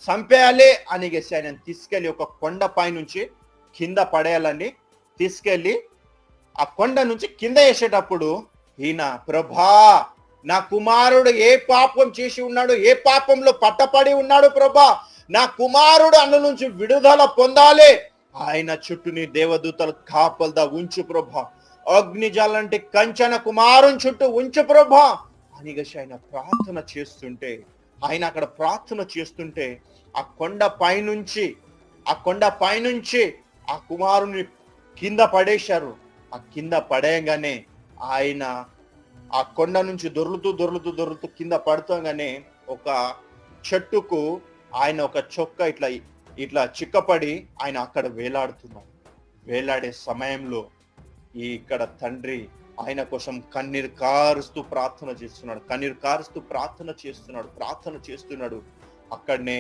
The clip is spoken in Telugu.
చంపేయాలి అనేసి ఆయన తీసుకెళ్లి ఒక కొండపై నుంచి కింద పడేయాలని తీసుకెళ్లి ఆ కొండ నుంచి కింద వేసేటప్పుడు ఈయన ప్రభా, నా కుమారుడు ఏ పాపం చేసి ఉన్నాడు, ఏ పాపంలో పట్టపడి ఉన్నాడు ప్రభా, నా కుమారుడు అన్న నుంచి విడుదల పొందాలి, ఆయన చుట్టూ నీ దేవదూతలు కాపల్దా ఉంచు ప్రభా, అగ్నిజాలంటే కంచన కుమారుని చుట్టూ ఉంచు ప్రభా అని ఆయన ప్రార్థన చేస్తుంటే, ఆయన అక్కడ ప్రార్థన చేస్తుంటే ఆ కొండ పైనుంచి ఆ కుమారుని కింద పడేశారు. ఆ కింద పడేయగానే ఆయన ఆ కొండ నుంచి దొర్లుతూ కింద పడుతుండగానే ఒక చెట్టుకు ఆయన ఒక చొక్క ఇట్లా చిక్కపడి ఆయన అక్కడ వేలాడుతున్నాడు. వేలాడే సమయంలో ఇక్కడ తండ్రి ఆయన కోసం కన్నీరు కారుస్తూ ప్రార్థన చేస్తున్నాడు. అక్కడనే